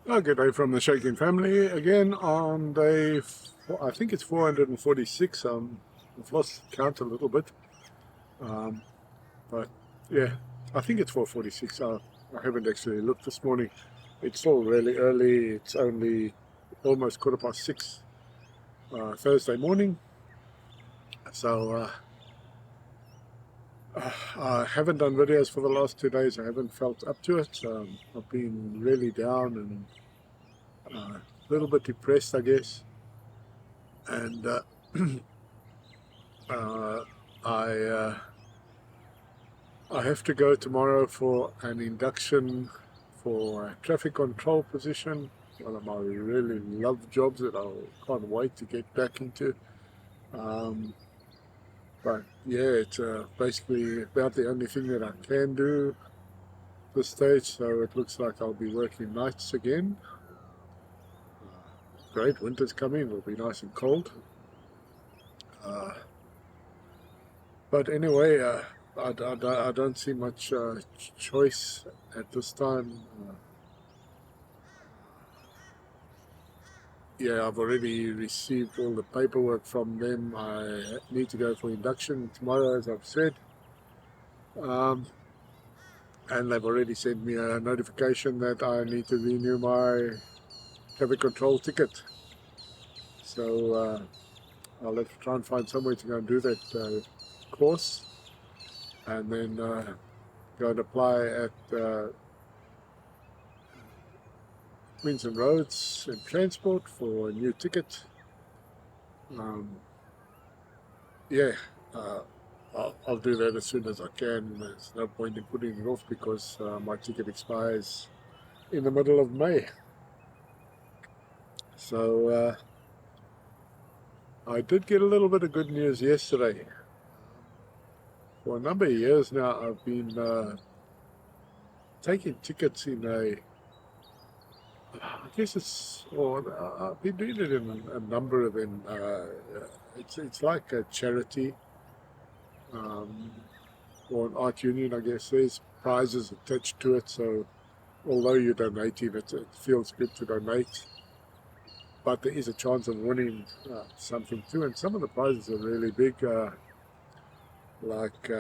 Oh, good day from the Shaking family again on day, I think it's 446. I've lost count a little bit, um, but yeah, I think it's 446. I haven't actually looked this morning. It's still really early. It's only almost 6:15 Thursday morning. So I haven't done videos for the last 2 days. I haven't felt up to it. I've been really down and a little bit depressed, I guess. And uh, I I have to go tomorrow for an induction for a traffic control position. One of my really love jobs that I can't wait to get back into. Um, but yeah, it's basically about the only thing that I can do this stage. So it looks like I'll be working nights again. Great, winter's coming. It'll be nice and cold. Uh, but anyway, I don't see much choice at this time. Yeah, I've already received all the paperwork from them. I need to go for induction tomorrow, as I've said. Um, and they've already sent me a notification that I need to renew my traffic control ticket. So I'll have to try and find somewhere to go and do that course, and then go and apply at Means and Roads and Transport for a new ticket. Um, yeah, uh, I'll do that as soon as I can. There's no point in putting it off because my ticket expires in the middle of May. So I did get a little bit of good news yesterday. For a number of years now, I've been taking tickets in I guess I've been doing it in a number of them. It's like a charity um, or an art union, I guess. There's prizes attached to it, so although you're donating, it feels good to donate. But there is a chance of winning something too, and some of the prizes are really big, like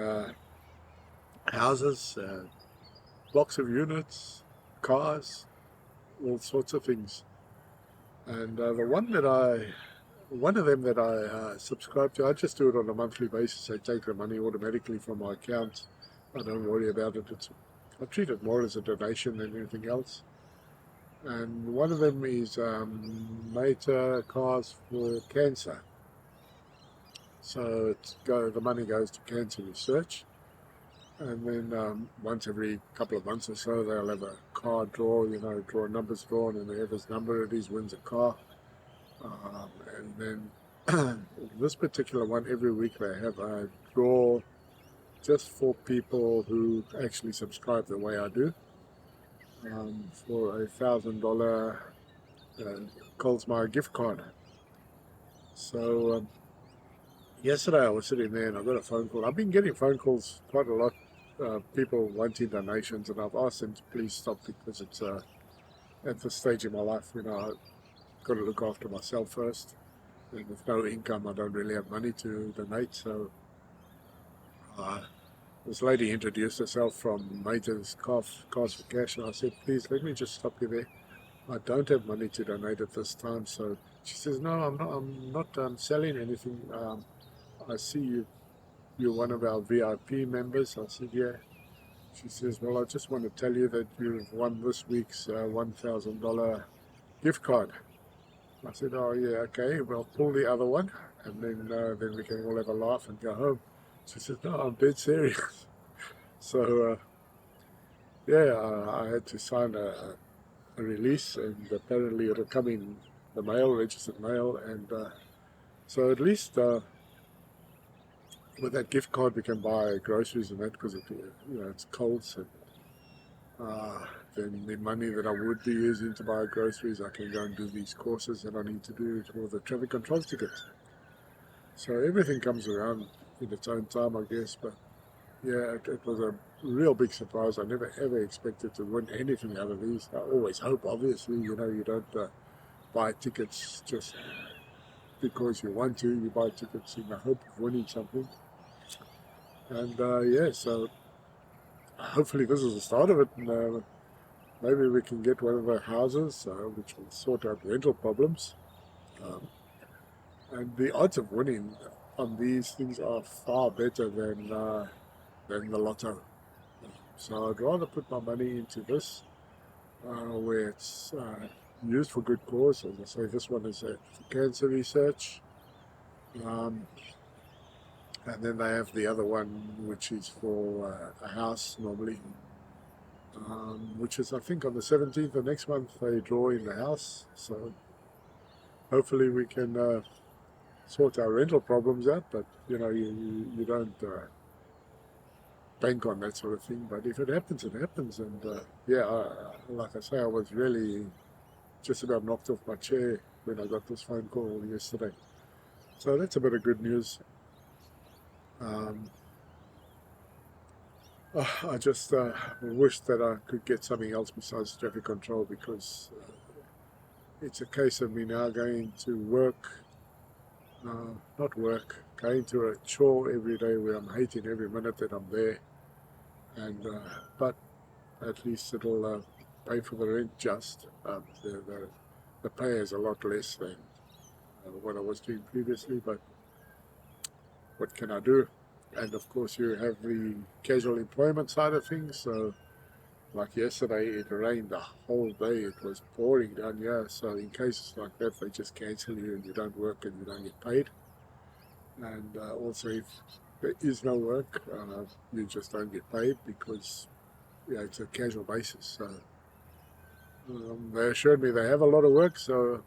houses, blocks of units, cars, all sorts of things. And one of them that I subscribe to, I just do it on a monthly basis. I take the money automatically from my account. I don't worry about it. I treat it more as a donation than anything else. And one of them is Mater Cars for Cancer. So the money goes to cancer research. And then once every couple of months or so, they'll have a car draw, draw numbers drawn, and whoever's number it is wins a car. And then this particular one, every week they have a draw just for people who actually subscribe the way I do, for $1,000 Coldsmire gift card. So yesterday I was sitting there and I got a phone call. I've been getting phone calls quite a lot, people wanting donations, and I've asked them to please stop because it's at this stage in my life, I've got to look after myself first. And with no income, I don't really have money to donate. So uh, this lady introduced herself from Mater's Cars for Cash, and I said, please let me just stop you there. I don't have money to donate at this time. So she says, no, I'm not selling anything. I see you're one of our VIP members. I said, yeah. She says, well, I just want to tell you that you've won this week's $1,000 gift card. I said, oh, yeah, okay, well, pull the other one, and then we can all have a laugh and go home. She said, no, I'm dead serious. So, yeah, I had to sign a release, and apparently it'll come in the mail, registered mail, and so at least with that gift card we can buy groceries and that because it's cold, so then the money that I would be using to buy groceries, I can go and do these courses that I need to do for the traffic control tickets. So everything comes around in its own time, I guess. But yeah, it was a real big surprise. I never ever expected to win anything out of these. I always hope, obviously, you don't buy tickets just because you want to. You buy tickets in the hope of winning something. And yeah, so hopefully this is the start of it. And maybe we can get one of the houses, which will sort out rental problems. Um, and the odds of winning on these things are far better than the lotto. So I'd rather put my money into this, where it's used for good cause. As I say, this one is for cancer research. Um, and then they have the other one, which is for a house normally, which is, I think, on the 17th of next month they draw in the house. So hopefully we can sort our rental problems out, but you don't bank on that sort of thing. But if it happens, it happens. And yeah, like I say, I was really just about knocked off my chair when I got this phone call yesterday. So that's a bit of good news. Um, I just wish that I could get something else besides traffic control, because it's a case of me now going to work, not work, going to a chore every day where I'm hating every minute that I'm there. And but at least it'll pay for the rent just. The pay is a lot less than what I was doing previously, but what can I do? And of course you have the casual employment side of things. So like yesterday, it rained the whole day. It was pouring down here. So in cases like that, they just cancel you and you don't work and you don't get paid. And also if there is no work, you just don't get paid, because it's a casual basis. So they assured me they have a lot of work, so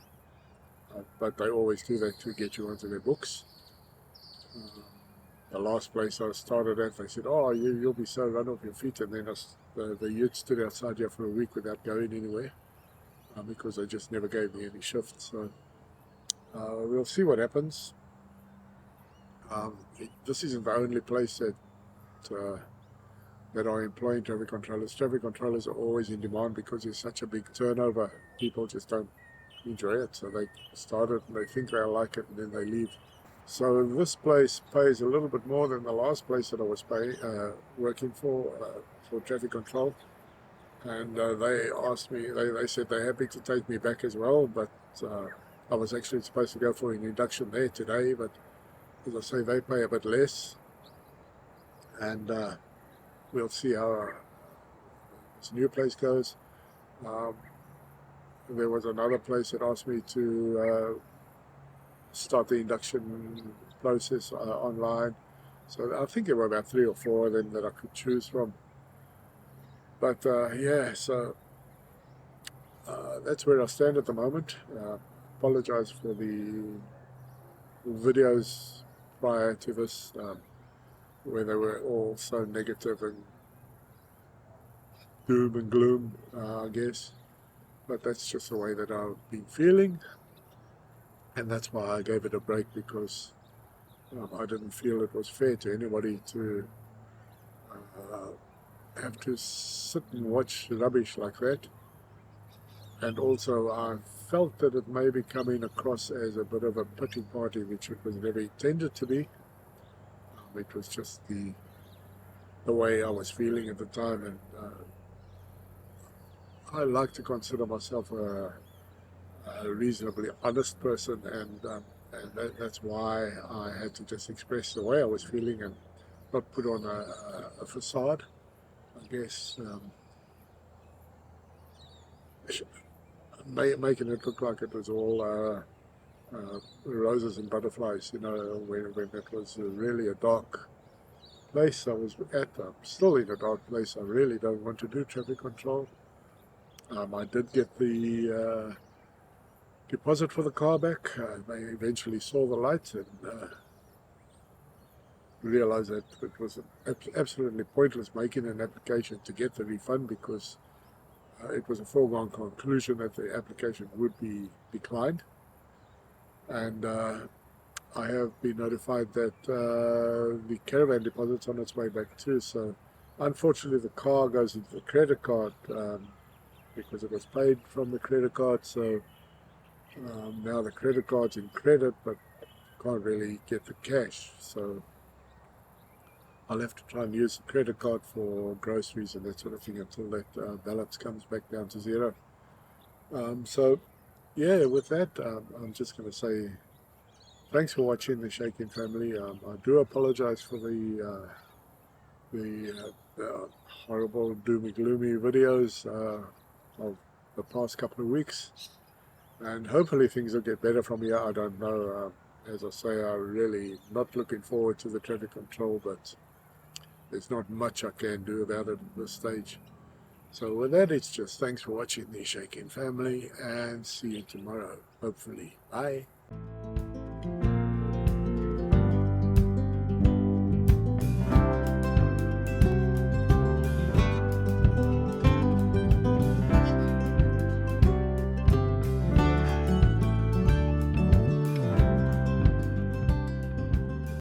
but they always do that to get you onto their books. The last place I started at, they said, "Oh, you'll be so run off your feet," and then the youth stood outside here for a week without going anywhere, because they just never gave me any shifts. So we'll see what happens. This isn't the only place that are employing traffic controllers. Traffic controllers are always in demand because there's such a big turnover. People just don't enjoy it, so they start it and they think they'll like it, and then they leave. So this place pays a little bit more than the last place that I was working for traffic control. And they asked me, they said they're happy to take me back as well, but I was actually supposed to go for an induction there today, but as I say, they pay a bit less. And we'll see how this new place goes. There was another place that asked me to start the induction process online. So I think there were about 3 or 4 of them that I could choose from. But yeah, so that's where I stand at the moment. Apologize for the videos prior to this, where they were all so negative and doom and gloom, I guess. But that's just the way that I've been feeling. And that's why I gave it a break, because I didn't feel it was fair to anybody to have to sit and watch rubbish like that. And also I felt that it may be coming across as a bit of a pity party, which it was never intended to be. It was just the way I was feeling at the time, and I like to consider myself a reasonably honest person, and that's why I had to just express the way I was feeling and not put on a facade, I guess, making it look like it was all roses and butterflies, when it was really a dark place I was at. I'm still in a dark place. I really don't want to do traffic control. I did get the deposit for the car back. They eventually saw the light and realized that it was absolutely pointless making an application to get the refund, because it was a foregone conclusion that the application would be declined. And I have been notified that the caravan deposit's on its way back too, so Unfortunately, the car goes into the credit card because it was paid from the credit card. So now the credit card's in credit, but can't really get the cash. So I'll have to try and use the credit card for groceries and that sort of thing until that balance comes back down to zero. So yeah, with that, I'm just going to say thanks for watching the Shaking Family. I do apologize for the horrible doomy gloomy videos of the past couple of weeks, and hopefully things will get better from here. I don't know. As I say, I'm really not looking forward to the traffic control, but there's not much I can do about it at this stage. So with that, it's just thanks for watching the Shaking Family, and see you tomorrow, hopefully. Bye.